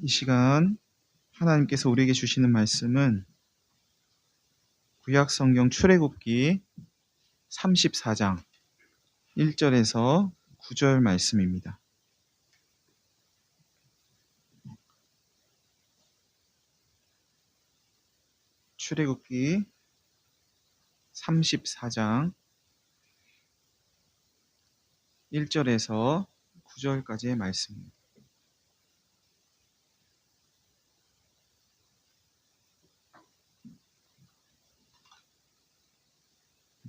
이 시간 하나님께서 우리에게 주시는 말씀은 구약성경 출애굽기 34장 1절에서 9절 말씀입니다. 출애굽기 34장 1절에서 9절까지의 말씀입니다.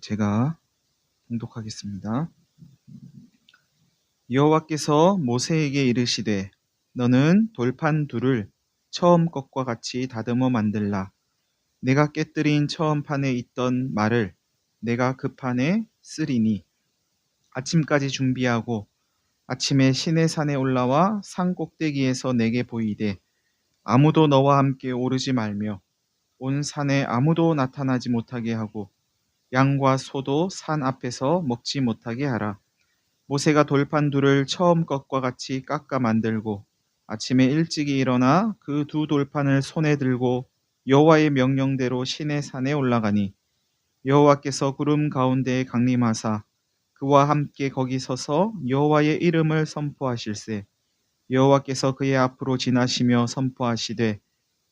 제가 봉독하겠습니다. 여호와께서 모세에게 이르시되 너는 돌판 둘을 처음 것과 같이 다듬어 만들라. 내가 깨뜨린 처음 판에 있던 말을 내가 그 판에 쓰리니 아침까지 준비하고 아침에 시내산에 올라와 산 꼭대기에서 내게 보이되 아무도 너와 함께 오르지 말며 온 산에 아무도 나타나지 못하게 하고 양과 소도 산 앞에서 먹지 못하게 하라. 모세가 돌판 둘을 처음 것과 같이 깎아 만들고 아침에 일찍이 일어나 그 두 돌판을 손에 들고 여호와의 명령대로 시내산에 올라가니 여호와께서 구름 가운데에 강림하사 그와 함께 거기 서서 여호와의 이름을 선포하실세. 여호와께서 그의 앞으로 지나시며 선포하시되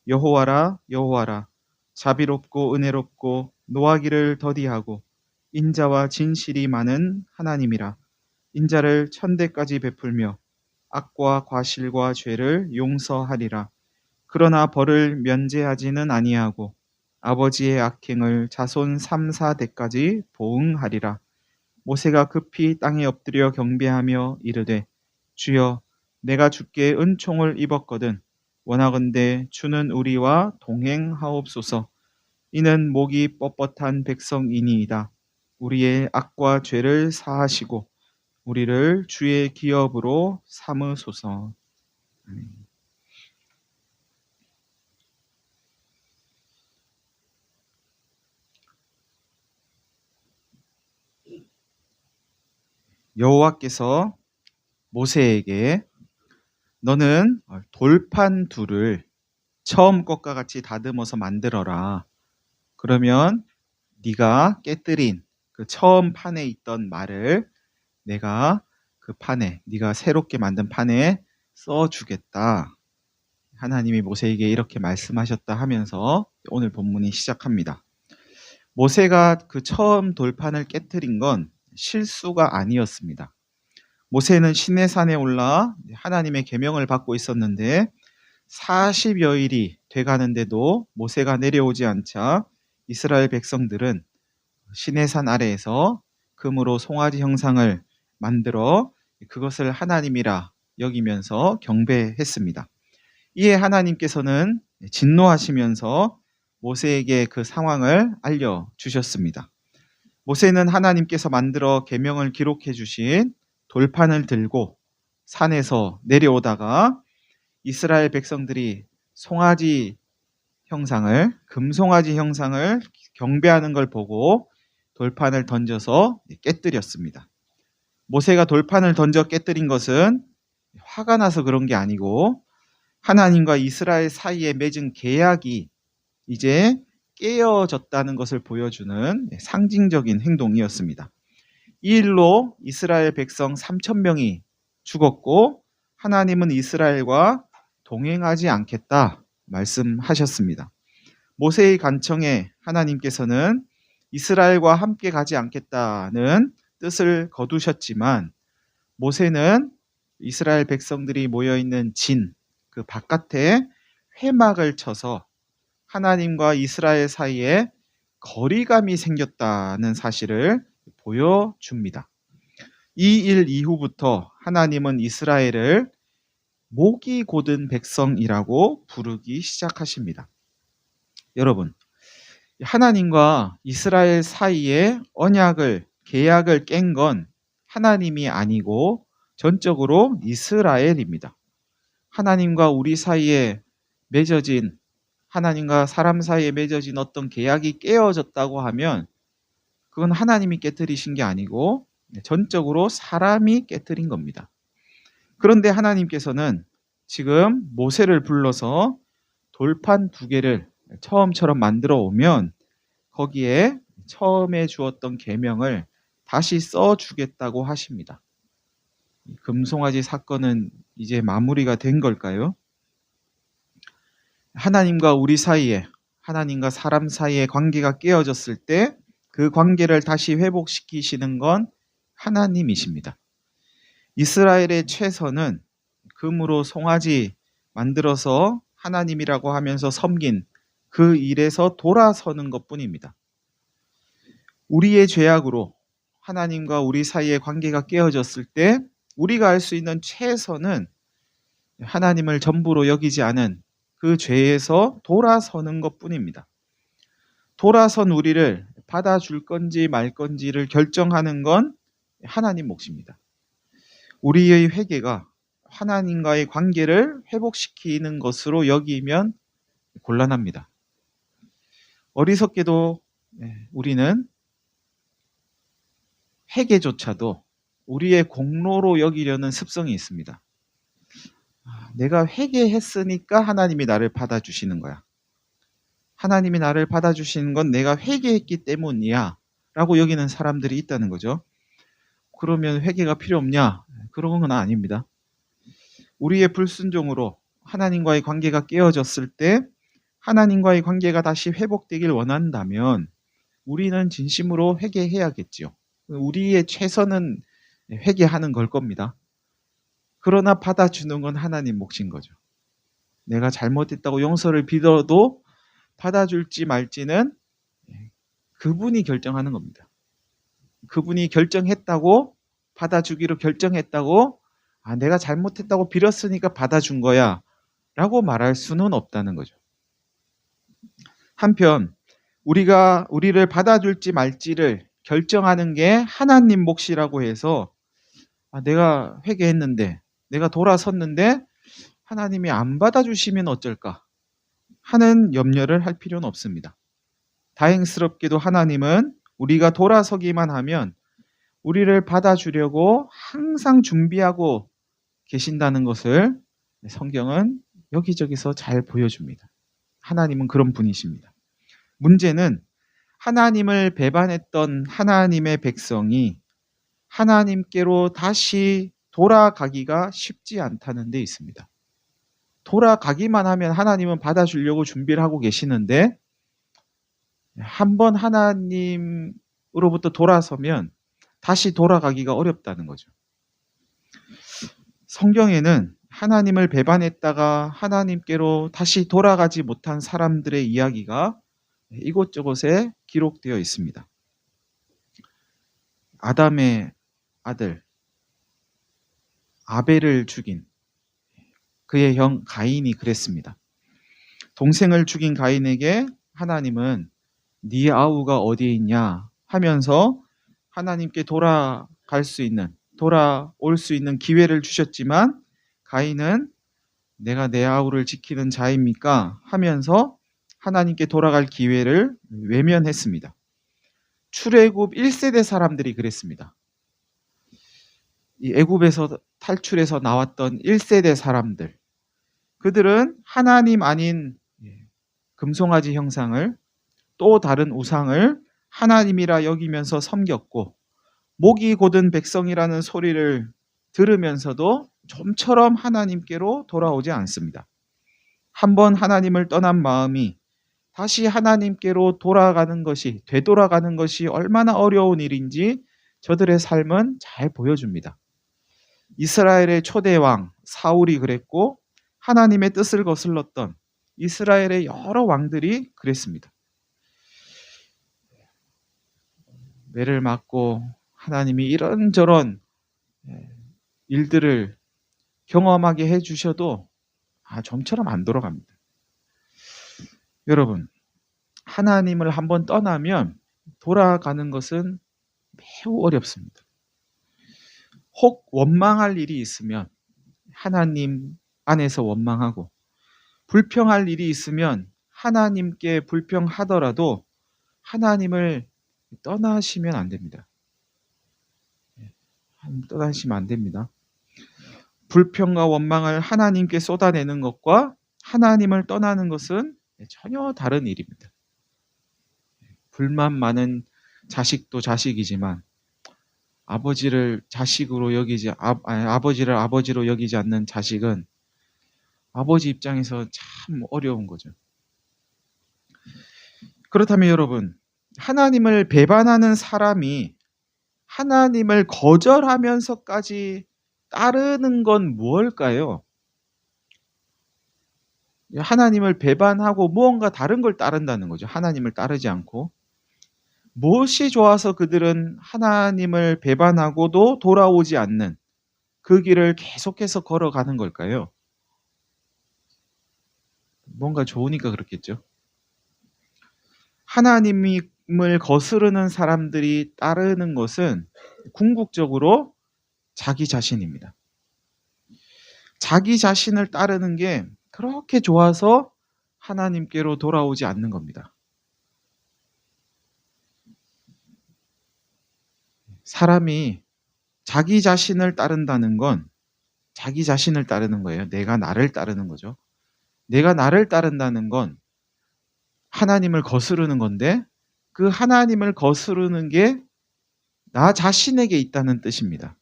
여호와라 여호와라 자비롭고 은혜롭고 노하기를 더디하고 인자와 진실이 많은 하나님이라. 인자를 천대까지 베풀며 악과 과실과 죄를 용서하리라. 그러나 벌을 면제하지는 아니하고 아버지의 악행을 자손 3, 4대까지 보응하리라. 모세가 급히 땅에 엎드려 경배하며 이르되 주여 내가 주께 은총을 입었거든 원하건대 주는 우리와 동행하옵소서. 이는 목이 뻣뻣한 백성이니이다. 우리의 악과 죄를 사하시고 우리를 주의 기업으로 삼으소서. 여호와께서 모세에게 너는 돌판 둘을 처음 것과 같이 다듬어서 만들어라. 그러면 네가 깨뜨린 그 처음 판에 있던 말을 내가 그 판에, 네가 새롭게 만든 판에 써주겠다. 하나님이 모세에게 이렇게 말씀하셨다 하면서 오늘 본문이 시작합니다. 모세가 그 처음 돌판을 깨뜨린 건 실수가 아니었습니다. 모세는 시내산에 올라 하나님의 계명을 받고 있었는데 40여일이 돼가는데도 모세가 내려오지 않자 이스라엘 백성들은 시내산 아래에서 금으로 송아지 형상을 만들어 그것을 하나님이라 여기면서 경배했습니다. 이에 하나님께서는 진노하시면서 모세에게 그 상황을 알려주셨습니다. 모세는 하나님께서 만들어 계명을 기록해 주신 돌판을 들고 산에서 내려오다가 이스라엘 백성들이 송아지 형상을, 금송아지 형상을 경배하는 걸 보고 돌판을 던져서 깨뜨렸습니다. 모세가 돌판을 던져 깨뜨린 것은 화가 나서 그런 게 아니고 하나님과 이스라엘 사이에 맺은 계약이 이제 깨어졌다는 것을 보여주는 상징적인 행동이었습니다. 이 일로 이스라엘 백성 3,000명이 죽었고 하나님은 이스라엘과 동행하지 않겠다 말씀하셨습니다. 모세의 간청에 하나님께서는 이스라엘과 함께 가지 않겠다는 뜻을 거두셨지만 모세는 이스라엘 백성들이 모여있는 그 바깥에 회막을 쳐서 하나님과 이스라엘 사이에 거리감이 생겼다는 사실을 보여줍니다. 이 일 이후부터 하나님은 이스라엘을 목이 곧은 백성이라고 부르기 시작하십니다. 여러분, 하나님과 이스라엘 사이에 계약을 깬 건 하나님이 아니고 전적으로 이스라엘입니다. 하나님과 우리 사이에 맺어진, 하나님과 사람 사이에 맺어진 어떤 계약이 깨어졌다고 하면 그건 하나님이 깨뜨리신 게 아니고 전적으로 사람이 깨뜨린 겁니다. 그런데 하나님께서는 지금 모세를 불러서 돌판 2개를 처음처럼 만들어 오면 거기에 처음에 주었던 계명을 다시 써 주겠다고 하십니다. 금송아지 사건은 이제 마무리가 된 걸까요? 하나님과 우리 사이에, 하나님과 사람 사이의 관계가 깨어졌을 때 그 관계를 다시 회복시키시는 건 하나님이십니다. 이스라엘의 최선은 금으로 송아지 만들어서 하나님이라고 하면서 섬긴 그 일에서 돌아서는 것뿐입니다. 우리의 죄악으로 하나님과 우리 사이의 관계가 깨어졌을 때 우리가 할 수 있는 최선은 하나님을 전부로 여기지 않은 그 죄에서 돌아서는 것뿐입니다. 돌아선 우리를 받아줄 건지 말 건지를 결정하는 건 하나님 몫입니다. 우리의 회개가 하나님과의 관계를 회복시키는 것으로 여기면 곤란합니다. 어리석게도 우리는 회개조차도 우리의 공로로 여기려는 습성이 있습니다. 내가 회개했으니까 하나님이 나를 받아주시는 거야. 하나님이 나를 받아주시는 건 내가 회개했기 때문이야 라고 여기는 사람들이 있다는 거죠. 그러면 회개가 필요 없냐? 그런 건 아닙니다. 우리의 불순종으로 하나님과의 관계가 깨어졌을 때 하나님과의 관계가 다시 회복되길 원한다면 우리는 진심으로 회개해야겠죠. 우리의 최선은 회개하는 걸 겁니다. 그러나 받아주는 건 하나님 몫인 거죠. 내가 잘못했다고 용서를 빌어도 받아줄지 말지는 그분이 결정하는 겁니다. 그분이 결정했다고, 받아주기로 결정했다고, 내가 잘못했다고 빌었으니까 받아준 거야 라고 말할 수는 없다는 거죠. 한편 우리가 우리를 받아줄지 말지를 결정하는 게 하나님 몫이라고 해서 내가 회개했는데, 내가 돌아섰는데 하나님이 안 받아주시면 어쩔까 하는 염려를 할 필요는 없습니다. 다행스럽게도 하나님은 우리가 돌아서기만 하면 우리를 받아주려고 항상 준비하고 계신다는 것을 성경은 여기저기서 잘 보여줍니다. 하나님은 그런 분이십니다. 문제는 하나님을 배반했던 하나님의 백성이 하나님께로 다시 돌아가기가 쉽지 않다는 데 있습니다. 돌아가기만 하면 하나님은 받아주려고 준비를 하고 계시는데 한번 하나님으로부터 돌아서면 다시 돌아가기가 어렵다는 거죠. 성경에는 하나님을 배반했다가 하나님께로 다시 돌아가지 못한 사람들의 이야기가 이곳저곳에 기록되어 있습니다. 아담의 아들 아벨을 죽인 그의 형 가인이 그랬습니다. 동생을 죽인 가인에게 하나님은 네 아우가 어디에 있냐 하면서 하나님께 돌아올 수 있는 기회를 주셨지만 가인은 내가 내 아우를 지키는 자입니까? 하면서 하나님께 돌아갈 기회를 외면했습니다. 출애굽 1세대 사람들이 그랬습니다. 이 애굽에서 탈출해서 나왔던 1세대 사람들, 그들은 하나님 아닌 금송아지 형상을, 또 다른 우상을 하나님이라 여기면서 섬겼고 목이 곧은 백성이라는 소리를 들으면서도 좀처럼 하나님께로 돌아오지 않습니다. 한번 하나님을 떠난 마음이 다시 하나님께로 되돌아가는 것이 얼마나 어려운 일인지 저들의 삶은 잘 보여줍니다. 이스라엘의 초대 왕 사울이 그랬고 하나님의 뜻을 거슬렀던 이스라엘의 여러 왕들이 그랬습니다. 매를 맞고 하나님이 이런저런 일들을 경험하게 해주셔도 좀처럼 안 돌아갑니다. 여러분, 하나님을 한번 떠나면 돌아가는 것은 매우 어렵습니다. 혹 원망할 일이 있으면 하나님 안에서 원망하고, 불평할 일이 있으면 하나님께 불평하더라도 하나님을 떠나시면 안 됩니다. 떠나시면 안 됩니다. 불평과 원망을 하나님께 쏟아내는 것과 하나님을 떠나는 것은 전혀 다른 일입니다. 불만 많은 자식도 자식이지만 아버지를 자식으로 여기지 아버지를 아버지로 여기지 않는 자식은 아버지 입장에서 참 어려운 거죠. 그렇다면 여러분, 하나님을 배반하는 사람이 하나님을 거절하면서까지 따르는 건 무엇일까요? 하나님을 배반하고 무언가 다른 걸 따른다는 거죠. 하나님을 따르지 않고. 무엇이 좋아서 그들은 하나님을 배반하고도 돌아오지 않는 그 길을 계속해서 걸어가는 걸까요? 뭔가 좋으니까 그렇겠죠. 하나님을 거스르는 사람들이 따르는 것은 궁극적으로 자기 자신입니다. 자기 자신을 따르는 게 그렇게 좋아서 하나님께로 돌아오지 않는 겁니다. 사람이 자기 자신을 따른다는 건 자기 자신을 따르는 거예요. 내가 나를 따르는 거죠. 내가 나를 따른다는 건 하나님을 거스르는 건데 그 하나님을 거스르는 게 나 자신에게 있다는 뜻입니다.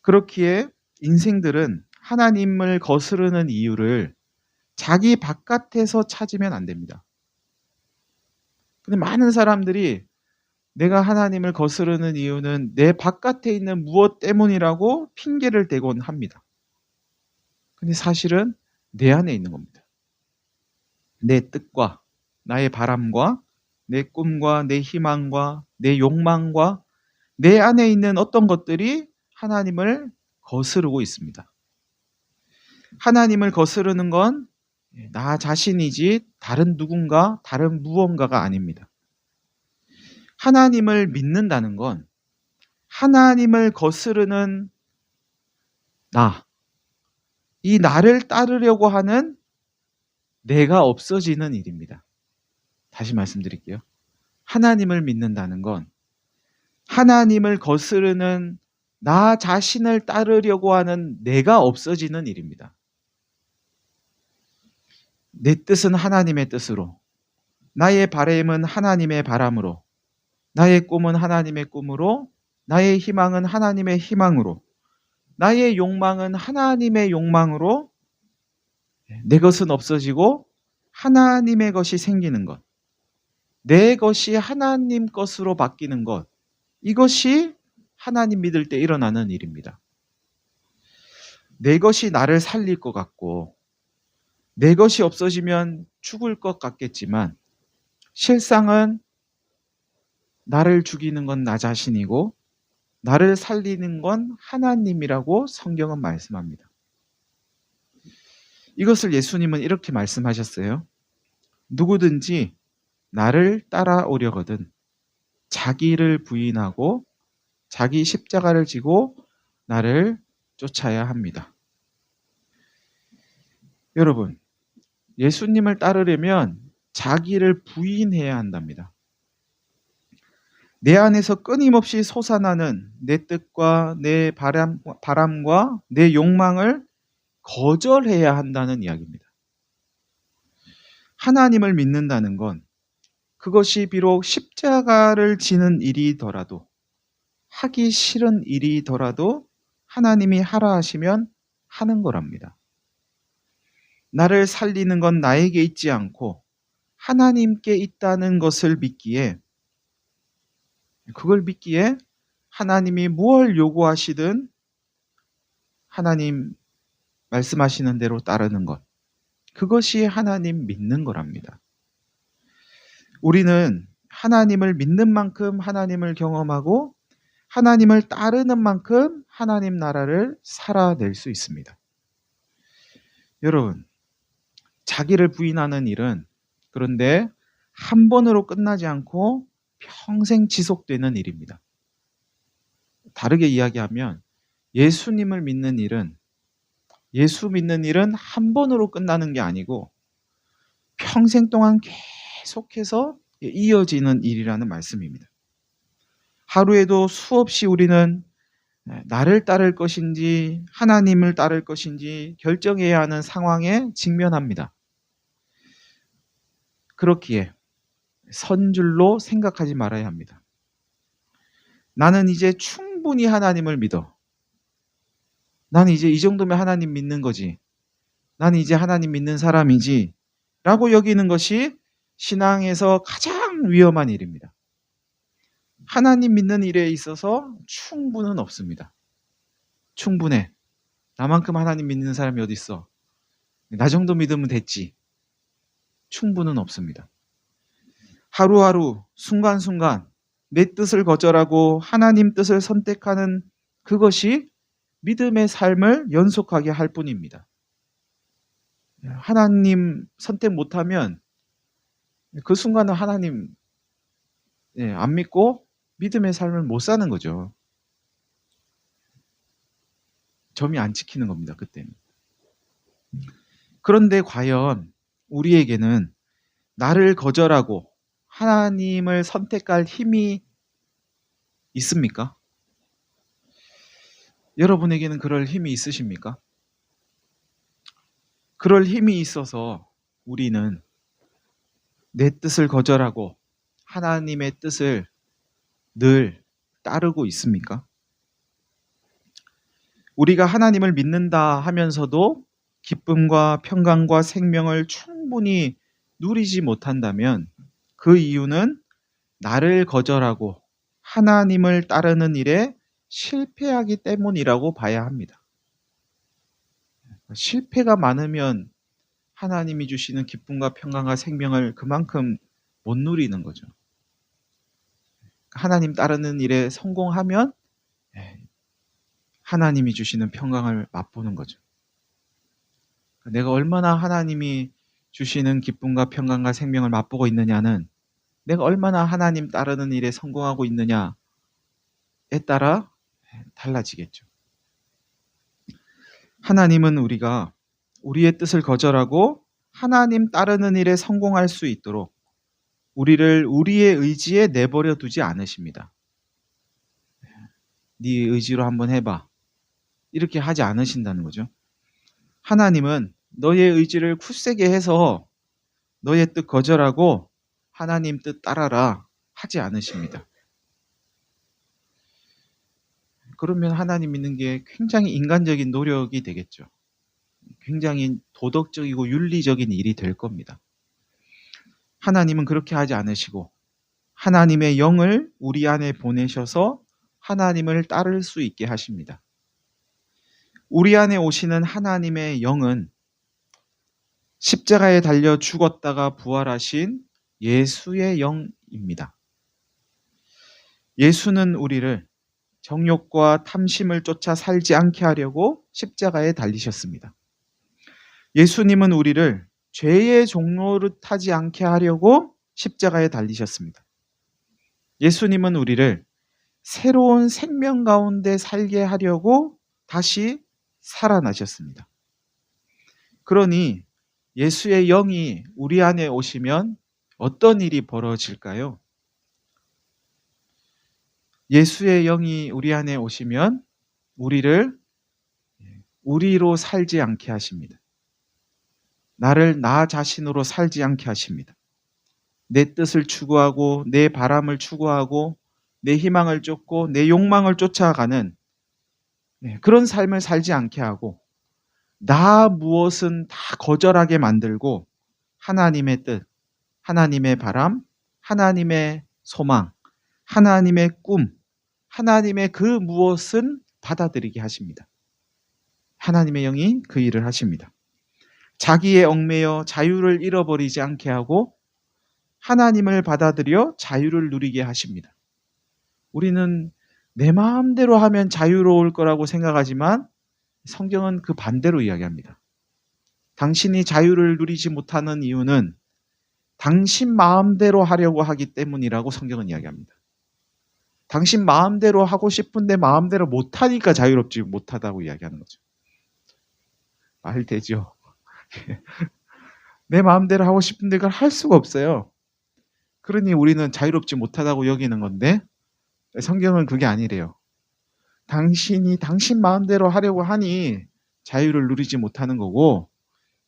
그렇기에 인생들은 하나님을 거스르는 이유를 자기 바깥에서 찾으면 안 됩니다. 근데 많은 사람들이 내가 하나님을 거스르는 이유는 내 바깥에 있는 무엇 때문이라고 핑계를 대곤 합니다. 근데 사실은 내 안에 있는 겁니다. 내 뜻과 나의 바람과 내 꿈과 내 희망과 내 욕망과 내 안에 있는 어떤 것들이 하나님을 거스르고 있습니다. 하나님을 거스르는 건 나 자신이지 다른 누군가, 다른 무언가가 아닙니다. 하나님을 믿는다는 건 하나님을 거스르는 이 나를 따르려고 하는 내가 없어지는 일입니다. 다시 말씀드릴게요. 하나님을 믿는다는 건 하나님을 거스르는 나 자신을 따르려고 하는 내가 없어지는 일입니다. 내 뜻은 하나님의 뜻으로, 나의 바람은 하나님의 바람으로, 나의 꿈은 하나님의 꿈으로, 나의 희망은 하나님의 희망으로, 나의 욕망은 하나님의 욕망으로 내 것은 없어지고 하나님의 것이 생기는 것, 내 것이 하나님 것으로 바뀌는 것, 이것이 하나님 믿을 때 일어나는 일입니다. 내 것이 나를 살릴 것 같고 내 것이 없어지면 죽을 것 같겠지만 실상은 나를 죽이는 건 나 자신이고 나를 살리는 건 하나님이라고 성경은 말씀합니다. 이것을 예수님은 이렇게 말씀하셨어요. 누구든지 나를 따라오려거든 자기를 부인하고 자기 십자가를 지고 나를 쫓아야 합니다. 여러분, 예수님을 따르려면 자기를 부인해야 한답니다. 내 안에서 끊임없이 솟아나는 내 뜻과 내 바람과 내 욕망을 거절해야 한다는 이야기입니다. 하나님을 믿는다는 건 그것이 비록 십자가를 지는 일이더라도 하기 싫은 일이더라도 하나님이 하라 하시면 하는 거랍니다. 나를 살리는 건 나에게 있지 않고 하나님께 있다는 것을 믿기에 그걸 믿기에 하나님이 무엇을 요구하시든 하나님 말씀하시는 대로 따르는 것, 그것이 하나님 믿는 거랍니다. 우리는 하나님을 믿는 만큼 하나님을 경험하고 하나님을 따르는 만큼 하나님 나라를 살아낼 수 있습니다. 여러분, 자기를 부인하는 일은 그런데 한 번으로 끝나지 않고 평생 지속되는 일입니다. 다르게 이야기하면 예수님을 믿는 일은 예수 믿는 일은 한 번으로 끝나는 게 아니고 평생 동안 계속해서 이어지는 일이라는 말씀입니다. 하루에도 수없이 우리는 나를 따를 것인지 하나님을 따를 것인지 결정해야 하는 상황에 직면합니다. 그렇기에 선줄로 생각하지 말아야 합니다. 나는 이제 충분히 하나님을 믿어. 나는 이제 이 정도면 하나님 믿는 거지. 나는 이제 하나님 믿는 사람이지. 라고 여기는 것이 신앙에서 가장 위험한 일입니다. 하나님 믿는 일에 있어서 충분은 없습니다. 충분해. 나만큼 하나님 믿는 사람이 어디 있어? 나 정도 믿으면 됐지. 충분은 없습니다. 하루하루 순간순간 내 뜻을 거절하고 하나님 뜻을 선택하는 그것이 믿음의 삶을 연속하게 할 뿐입니다. 하나님 선택 못하면 그 순간은 하나님 안 믿고 믿음의 삶을 못 사는 거죠. 점이 안 찍히는 겁니다. 그때는. 그런데 과연 우리에게는 나를 거절하고 하나님을 선택할 힘이 있습니까? 여러분에게는 그럴 힘이 있으십니까? 그럴 힘이 있어서 우리는 내 뜻을 거절하고 하나님의 뜻을 늘 따르고 있습니까? 우리가 하나님을 믿는다 하면서도 기쁨과 평강과 생명을 충분히 누리지 못한다면 그 이유는 나를 거절하고 하나님을 따르는 일에 실패하기 때문이라고 봐야 합니다. 실패가 많으면 하나님이 주시는 기쁨과 평강과 생명을 그만큼 못 누리는 거죠. 하나님 따르는 일에 성공하면 하나님이 주시는 평강을 맛보는 거죠. 내가 얼마나 하나님이 주시는 기쁨과 평강과 생명을 맛보고 있느냐는 내가 얼마나 하나님 따르는 일에 성공하고 있느냐에 따라 달라지겠죠. 하나님은 우리가 우리의 뜻을 거절하고 하나님 따르는 일에 성공할 수 있도록 우리를 우리의 의지에 내버려 두지 않으십니다. 네 의지로 한번 해봐. 이렇게 하지 않으신다는 거죠. 하나님은 너의 의지를 굳세게 해서 너의 뜻 거절하고 하나님 뜻 따라라 하지 않으십니다. 그러면 하나님 믿는 게 굉장히 인간적인 노력이 되겠죠. 굉장히 도덕적이고 윤리적인 일이 될 겁니다. 하나님은 그렇게 하지 않으시고 하나님의 영을 우리 안에 보내셔서 하나님을 따를 수 있게 하십니다. 우리 안에 오시는 하나님의 영은 십자가에 달려 죽었다가 부활하신 예수의 영입니다. 예수는 우리를 정욕과 탐심을 쫓아 살지 않게 하려고 십자가에 달리셨습니다. 예수님은 우리를 죄의 종로를 타지 않게 하려고 십자가에 달리셨습니다. 예수님은 우리를 새로운 생명 가운데 살게 하려고 다시 살아나셨습니다. 그러니 예수의 영이 우리 안에 오시면 어떤 일이 벌어질까요? 예수의 영이 우리 안에 오시면 우리를 우리로 살지 않게 하십니다. 나를 나 자신으로 살지 않게 하십니다. 내 뜻을 추구하고 내 바람을 추구하고 내 희망을 쫓고 내 욕망을 쫓아가는 그런 삶을 살지 않게 하고 나 무엇은 다 거절하게 만들고 하나님의 뜻, 하나님의 바람, 하나님의 소망, 하나님의 꿈, 하나님의 그 무엇은 받아들이게 하십니다. 하나님의 영이 그 일을 하십니다. 자기에 얽매여 자유를 잃어버리지 않게 하고 하나님을 받아들여 자유를 누리게 하십니다. 우리는 내 마음대로 하면 자유로울 거라고 생각하지만 성경은 그 반대로 이야기합니다. 당신이 자유를 누리지 못하는 이유는 당신 마음대로 하려고 하기 때문이라고 성경은 이야기합니다. 당신 마음대로 하고 싶은데 마음대로 못하니까 자유롭지 못하다고 이야기하는 거죠. 말 되죠? 내 마음대로 하고 싶은데 그걸 할 수가 없어요. 그러니 우리는 자유롭지 못하다고 여기는 건데 성경은 그게 아니래요. 당신이 당신 마음대로 하려고 하니 자유를 누리지 못하는 거고,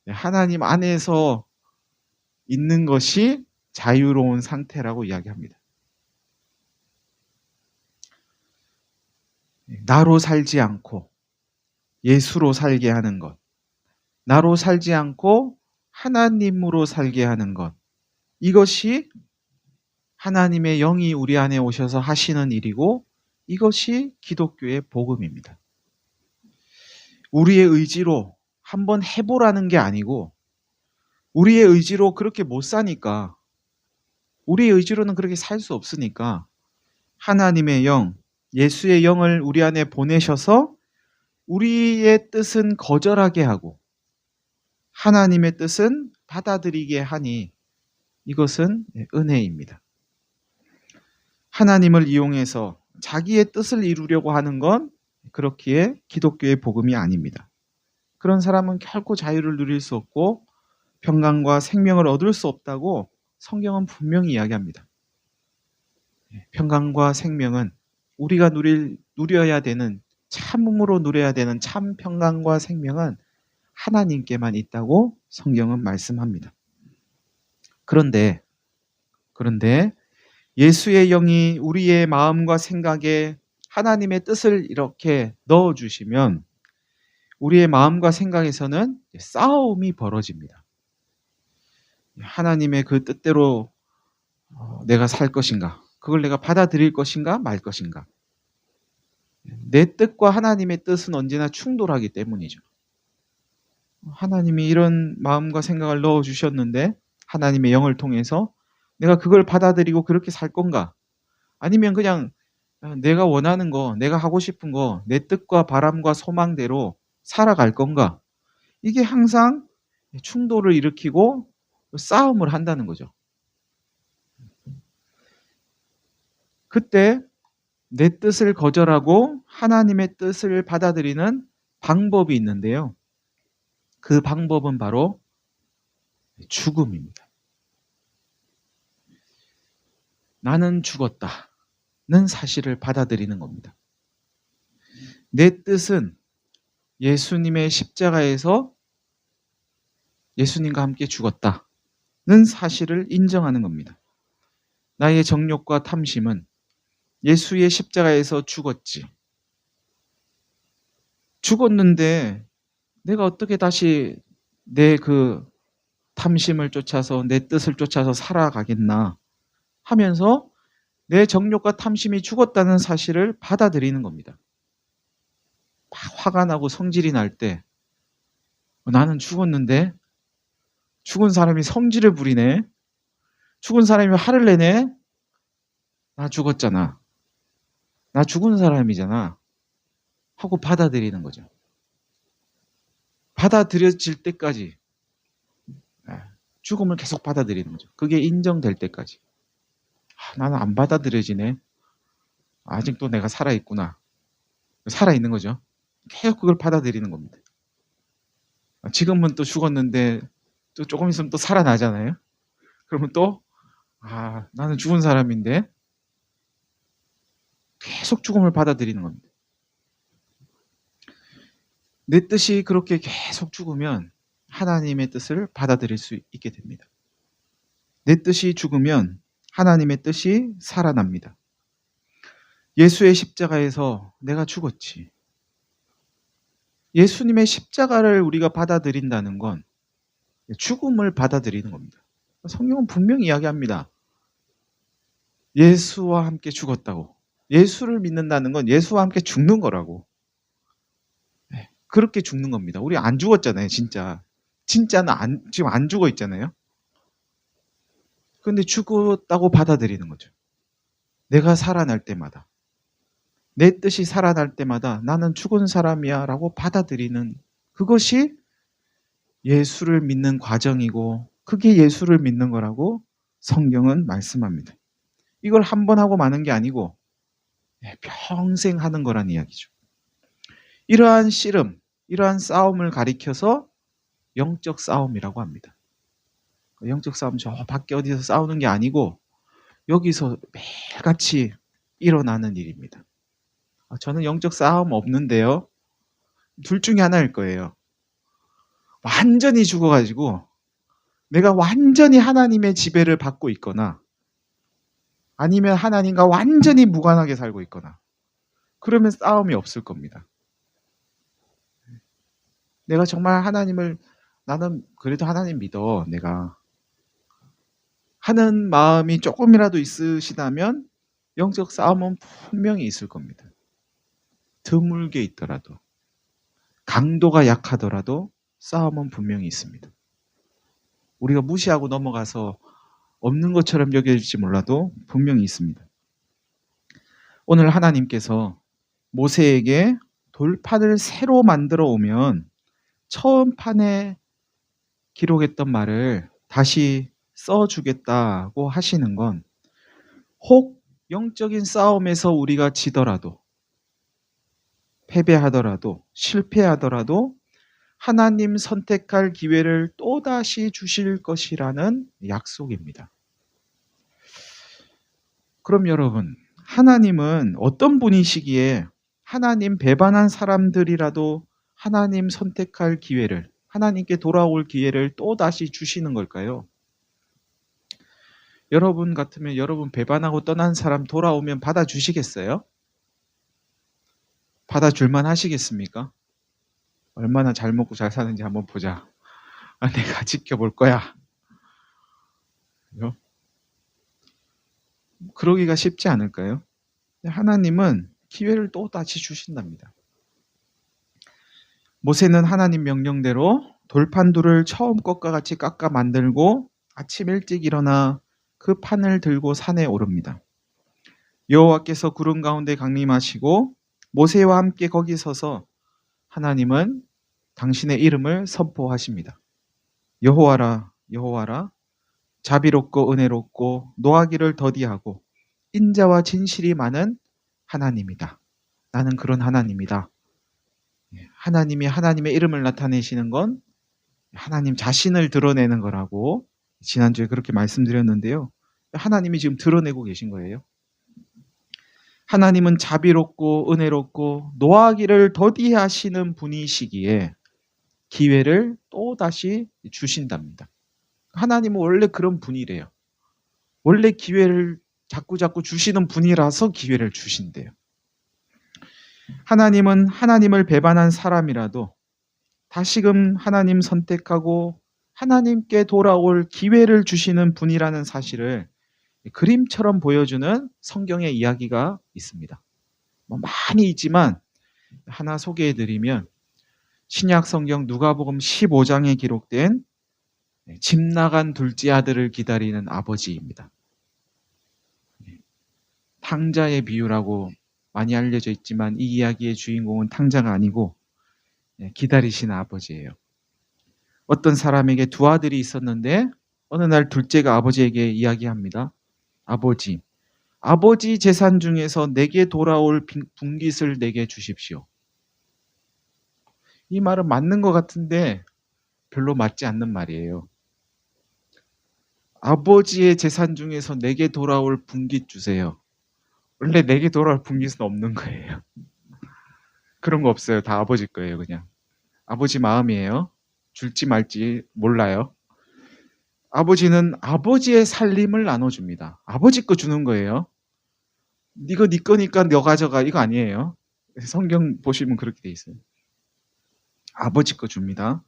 하나님 안에서 있는 것이 자유로운 상태라고 이야기합니다. 나로 살지 않고 예수로 살게 하는 것, 나로 살지 않고 하나님으로 살게 하는 것, 이것이 하나님의 영이 우리 안에 오셔서 하시는 일이고, 이것이 기독교의 복음입니다. 우리의 의지로 한번 해보라는 게 아니고, 우리의 의지로 그렇게 못 사니까, 우리의 의지로는 그렇게 살 수 없으니까 하나님의 영, 예수의 영을 우리 안에 보내셔서 우리의 뜻은 거절하게 하고 하나님의 뜻은 받아들이게 하니, 이것은 은혜입니다. 하나님을 이용해서 자기의 뜻을 이루려고 하는 건 그렇기에 기독교의 복음이 아닙니다. 그런 사람은 결코 자유를 누릴 수 없고 평강과 생명을 얻을 수 없다고 성경은 분명히 이야기합니다. 평강과 생명은 우리가 누려야 되는, 참으로 누려야 되는 참 평강과 생명은 하나님께만 있다고 성경은 말씀합니다. 그런데 예수의 영이 우리의 마음과 생각에 하나님의 뜻을 이렇게 넣어주시면 우리의 마음과 생각에서는 싸움이 벌어집니다. 하나님의 그 뜻대로 내가 살 것인가, 그걸 내가 받아들일 것인가 말 것인가. 내 뜻과 하나님의 뜻은 언제나 충돌하기 때문이죠. 하나님이 이런 마음과 생각을 넣어주셨는데 하나님의 영을 통해서 내가 그걸 받아들이고 그렇게 살 건가? 아니면 그냥 내가 원하는 거, 내가 하고 싶은 거, 내 뜻과 바람과 소망대로 살아갈 건가? 이게 항상 충돌을 일으키고 싸움을 한다는 거죠. 그때 내 뜻을 거절하고 하나님의 뜻을 받아들이는 방법이 있는데요. 그 방법은 바로 죽음입니다. 나는 죽었다는 사실을 받아들이는 겁니다. 내 뜻은 예수님의 십자가에서 예수님과 함께 죽었다는 사실을 인정하는 겁니다. 나의 정욕과 탐심은 예수의 십자가에서 죽었지. 죽었는데 내가 어떻게 다시 내 그 탐심을 쫓아서 내 뜻을 쫓아서 살아가겠나 하면서 내 정욕과 탐심이 죽었다는 사실을 받아들이는 겁니다. 막 화가 나고 성질이 날 때 나는 죽었는데 죽은 사람이 성질을 부리네. 죽은 사람이 화를 내네. 나 죽었잖아. 나 죽은 사람이잖아. 하고 받아들이는 거죠. 받아들여질 때까지, 죽음을 계속 받아들이는 거죠. 그게 인정될 때까지. 나는 안 받아들여지네. 아직도 내가 살아있구나. 살아있는 거죠. 계속 그걸 받아들이는 겁니다. 지금은 또 죽었는데 또 조금 있으면 또 살아나잖아요. 그러면 또 나는 죽은 사람인데, 계속 죽음을 받아들이는 겁니다. 내 뜻이 그렇게 계속 죽으면 하나님의 뜻을 받아들일 수 있게 됩니다. 내 뜻이 죽으면 하나님의 뜻이 살아납니다. 예수의 십자가에서 내가 죽었지. 예수님의 십자가를 우리가 받아들인다는 건 죽음을 받아들이는 겁니다. 성경은 분명히 이야기합니다. 예수와 함께 죽었다고. 예수를 믿는다는 건 예수와 함께 죽는 거라고. 그렇게 죽는 겁니다. 우리 안 죽었잖아요, 진짜. 진짜는 지금 안 죽어 있잖아요. 그런데 죽었다고 받아들이는 거죠. 내가 살아날 때마다, 내 뜻이 살아날 때마다 나는 죽은 사람이야 라고 받아들이는, 그것이 예수를 믿는 과정이고 그게 예수를 믿는 거라고 성경은 말씀합니다. 이걸 한 번 하고 마는 게 아니고 평생 하는 거란 이야기죠. 이러한 씨름, 이러한 싸움을 가리켜서 영적 싸움이라고 합니다. 영적 싸움 저 밖에 어디서 싸우는 게 아니고 여기서 매일같이 일어나는 일입니다. 저는 영적 싸움 없는데요. 둘 중에 하나일 거예요. 완전히 죽어가지고 내가 완전히 하나님의 지배를 받고 있거나 아니면 하나님과 완전히 무관하게 살고 있거나 그러면 싸움이 없을 겁니다. 내가 정말 하나님을 나는 그래도 하나님 믿어 내가 하는 마음이 조금이라도 있으시다면 영적 싸움은 분명히 있을 겁니다. 드물게 있더라도 강도가 약하더라도 싸움은 분명히 있습니다. 우리가 무시하고 넘어가서 없는 것처럼 여겨질지 몰라도 분명히 있습니다. 오늘 하나님께서 모세에게 돌판을 새로 만들어 오면 처음 판에 기록했던 말을 다시 써주겠다고 하시는 건 혹 영적인 싸움에서 우리가 지더라도 패배하더라도 실패하더라도 하나님 선택할 기회를 또다시 주실 것이라는 약속입니다. 그럼 여러분, 하나님은 어떤 분이시기에 하나님 배반한 사람들이라도 하나님 선택할 기회를, 하나님께 돌아올 기회를 또다시 주시는 걸까요? 여러분 같으면 여러분 배반하고 떠난 사람 돌아오면 받아주시겠어요? 받아줄만 하시겠습니까? 얼마나 잘 먹고 잘 사는지 한번 보자. 내가 지켜볼 거야. 그러기가 쉽지 않을까요? 하나님은 기회를 또 다시 주신답니다. 모세는 하나님 명령대로 돌판두를 처음 것과 같이 깎아 만들고 아침 일찍 일어나 그 판을 들고 산에 오릅니다. 여호와께서 구름 가운데 강림하시고 모세와 함께 거기 서서 하나님은 당신의 이름을 선포하십니다. 여호와라 여호와라 자비롭고 은혜롭고 노하기를 더디하고 인자와 진실이 많은 하나님이다. 나는 그런 하나님이다. 하나님이 하나님의 이름을 나타내시는 건 하나님 자신을 드러내는 거라고 지난주에 그렇게 말씀드렸는데요. 하나님이 지금 드러내고 계신 거예요. 하나님은 자비롭고 은혜롭고 노하기를 더디하시는 분이시기에 기회를 또다시 주신답니다. 하나님은 원래 그런 분이래요. 원래 기회를 자꾸 주시는 분이라서 기회를 주신대요. 하나님은 하나님을 배반한 사람이라도 다시금 하나님 선택하고 하나님께 돌아올 기회를 주시는 분이라는 사실을 그림처럼 보여주는 성경의 이야기가 있습니다. 많이 있지만 하나 소개해드리면 신약 성경 누가복음 15장에 기록된 집 나간 둘째 아들을 기다리는 아버지입니다. 탕자의 비유라고 많이 알려져 있지만 이 이야기의 주인공은 탕자가 아니고 기다리시는 아버지예요. 어떤 사람에게 두 아들이 있었는데 어느 날 둘째가 아버지에게 이야기합니다. 아버지 재산 중에서 내게 돌아올 분깃을 내게 주십시오. 이 말은 맞는 것 같은데 별로 맞지 않는 말이에요. 아버지의 재산 중에서 내게 돌아올 분깃 주세요. 원래 내게 돌아올 분깃은 없는 거예요. 그런 거 없어요. 다 아버지 거예요, 그냥. 아버지 마음이에요. 줄지 말지 몰라요. 아버지는 아버지의 살림을 나눠줍니다. 아버지 거 주는 거예요. 이거 네 거니까 너 가져가 이거 아니에요. 성경 보시면 그렇게 돼 있어요. 아버지 거 줍니다.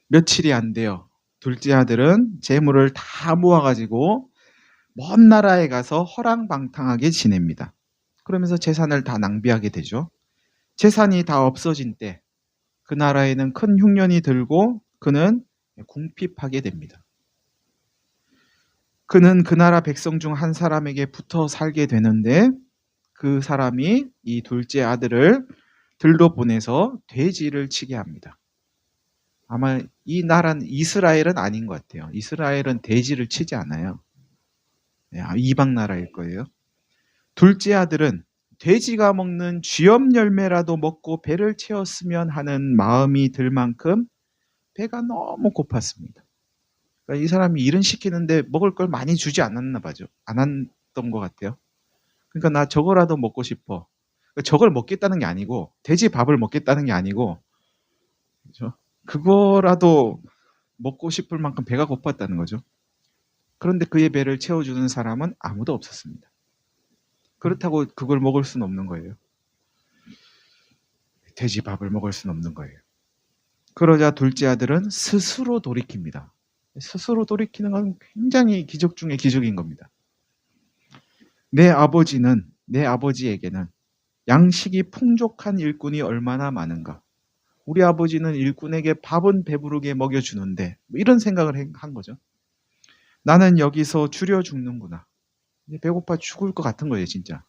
며칠이 안 돼요. 둘째 아들은 재물을 다 모아가지고 먼 나라에 가서 허랑방탕하게 지냅니다. 그러면서 재산을 다 낭비하게 되죠. 재산이 다 없어진 때 그 나라에는 큰 흉년이 들고 그는 궁핍하게 됩니다. 그는 그 나라 백성 중 한 사람에게 붙어 살게 되는데 그 사람이 이 둘째 아들을 들러 보내서 돼지를 치게 합니다. 아마 이 나라는 이스라엘은 아닌 것 같아요. 이스라엘은 돼지를 치지 않아요. 이방 나라일 거예요. 둘째 아들은 돼지가 먹는 쥐염 열매라도 먹고 배를 채웠으면 하는 마음이 들 만큼 배가 너무 고팠습니다. 그러니까 이 사람이 일은 시키는데 먹을 걸 많이 주지 않았나 봐죠. 않았던 것 같아요. 그러니까 나 저거라도 먹고 싶어. 그러니까 저걸 먹겠다는 게 아니고 돼지 밥을 먹겠다는 게 아니고 그죠? 그거라도 먹고 싶을 만큼 배가 고팠다는 거죠. 그런데 그의 배를 채워주는 사람은 아무도 없었습니다. 그렇다고 그걸 먹을 수는 없는 거예요. 돼지 밥을 먹을 수는 없는 거예요. 그러자 둘째 아들은 스스로 돌이킵니다. 스스로 돌이키는 건 굉장히 기적 중의 기적인 겁니다. 내 아버지에게는 양식이 풍족한 일꾼이 얼마나 많은가. 우리 아버지는 일꾼에게 밥은 배부르게 먹여주는데 뭐 이런 생각을 한 거죠. 나는 여기서 줄여 죽는구나. 배고파 죽을 것 같은 거예요, 진짜.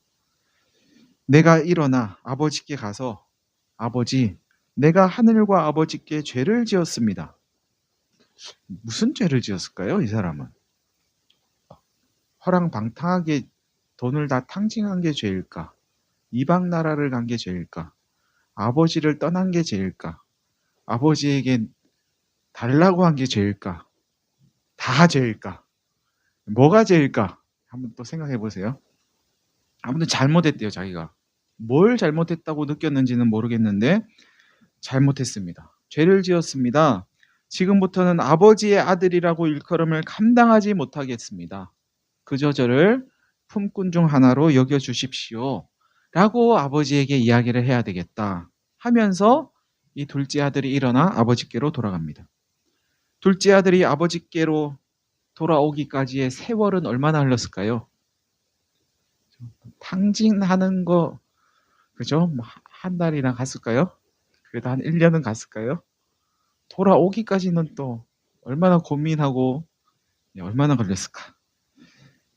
내가 일어나 아버지께 가서 아버지, 내가 하늘과 아버지께 죄를 지었습니다. 무슨 죄를 지었을까요, 이 사람은? 허랑방탕하게 돈을 다 탕진한 게 죄일까? 이방 나라를 간 게 죄일까? 아버지를 떠난 게 죄일까? 아버지에게 달라고 한 게 죄일까? 다 죄일까? 뭐가 죄일까? 한번 또 생각해 보세요. 아무튼 잘못했대요, 자기가. 뭘 잘못했다고 느꼈는지는 모르겠는데 잘못했습니다. 죄를 지었습니다. 지금부터는 아버지의 아들이라고 일컬음을 감당하지 못하겠습니다. 그저 저를 품꾼 중 하나로 여겨주십시오. 라고 아버지에게 이야기를 해야 되겠다 하면서 이 둘째 아들이 일어나 아버지께로 돌아갑니다. 둘째 아들이 아버지께로 돌아오기까지의 세월은 얼마나 흘렀을까요? 탕진하는 거, 그죠? 한 달이나 갔을까요? 그래도 한 1년은 갔을까요? 돌아오기까지는 또 얼마나 고민하고 얼마나 걸렸을까?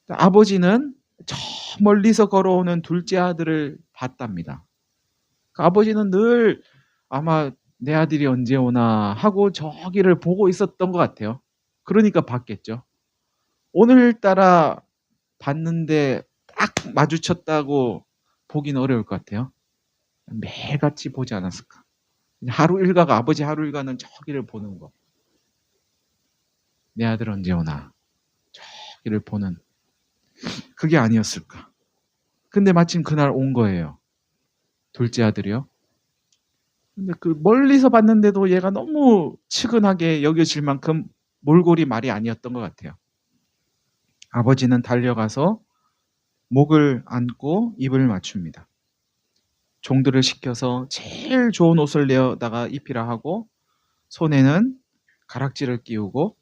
아버지는 저 멀리서 걸어오는 둘째 아들을 봤답니다. 아버지는 늘 아마 내 아들이 언제 오나 하고 저기를 보고 있었던 것 같아요. 그러니까 봤겠죠. 오늘따라 봤는데 딱 마주쳤다고 보기는 어려울 것 같아요. 매일같이 보지 않았을까. 하루 일과가 아버지 하루 일과는 저기를 보는 거. 내 아들 언제 오나 저기를 보는 그게 아니었을까. 근데 마침 그날 온 거예요. 둘째 아들이요. 근데 그 멀리서 봤는데도 얘가 너무 측은하게 여겨질 만큼 몰골이 말이 아니었던 것 같아요. 아버지는 달려가서 목을 안고 입을 맞춥니다. 종들을 시켜서 제일 좋은 옷을 내어다가 입히라 하고 손에는 가락지를 끼우고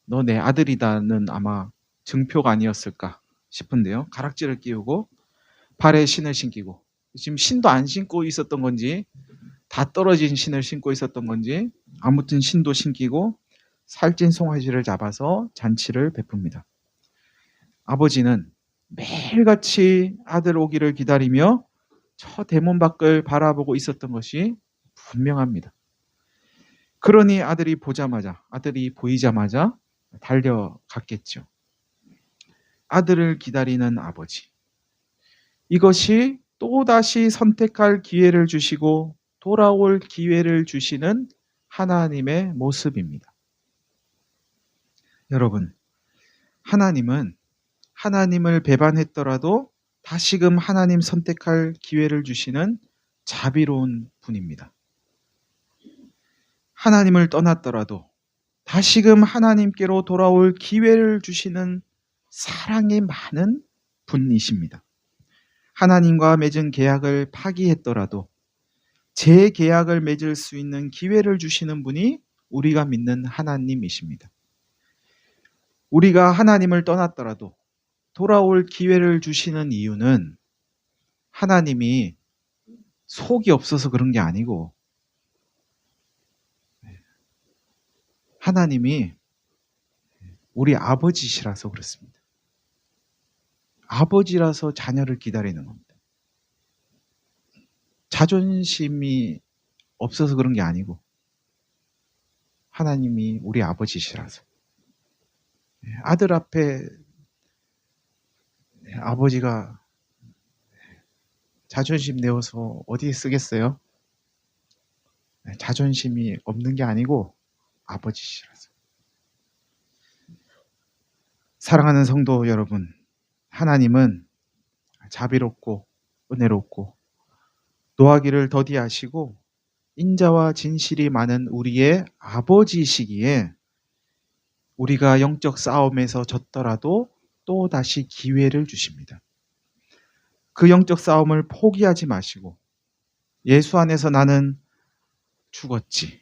너 내 아들이다는 아마 증표가 아니었을까 싶은데요. 가락지를 끼우고 발에 신을 신기고 지금 신도 안 신고 있었던 건지 다 떨어진 신을 신고 있었던 건지 아무튼 신도 신기고 살찐 송아지를 잡아서 잔치를 베풉니다. 아버지는 매일같이 아들 오기를 기다리며 저 대문 밖을 바라보고 있었던 것이 분명합니다. 그러니 아들이 보이자마자 달려갔겠죠. 아들을 기다리는 아버지. 이것이 또다시 선택할 기회를 주시고 돌아올 기회를 주시는 하나님의 모습입니다. 여러분, 하나님은 하나님을 배반했더라도 다시금 하나님 선택할 기회를 주시는 자비로운 분입니다. 하나님을 떠났더라도 다시금 하나님께로 돌아올 기회를 주시는 사랑이 많은 분이십니다. 하나님과 맺은 계약을 파기했더라도 재계약을 맺을 수 있는 기회를 주시는 분이 우리가 믿는 하나님이십니다. 우리가 하나님을 떠났더라도 돌아올 기회를 주시는 이유는 하나님이 속이 없어서 그런 게 아니고 하나님이 우리 아버지시라서 그렇습니다. 아버지라서 자녀를 기다리는 겁니다. 자존심이 없어서 그런 게 아니고 하나님이 우리 아버지시라서 아들 앞에 아버지가 자존심 내어서 어디에 쓰겠어요? 자존심이 없는 게 아니고 아버지시라서. 사랑하는 성도 여러분, 하나님은 자비롭고 은혜롭고 노하기를 더디하시고 인자와 진실이 많은 우리의 아버지이시기에 우리가 영적 싸움에서 졌더라도 또 다시 기회를 주십니다. 그 영적 싸움을 포기하지 마시고 예수 안에서 나는 죽었지.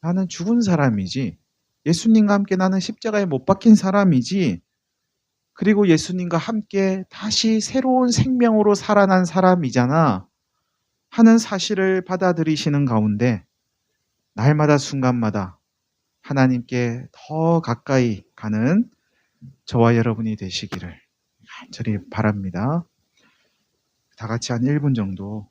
나는 죽은 사람이지. 예수님과 함께 나는 십자가에 못 박힌 사람이지. 그리고 예수님과 함께 다시 새로운 생명으로 살아난 사람이잖아 하는 사실을 받아들이시는 가운데 날마다 순간마다 하나님께 더 가까이 가는 저와 여러분이 되시기를 간절히 바랍니다. 다 같이 한 1분 정도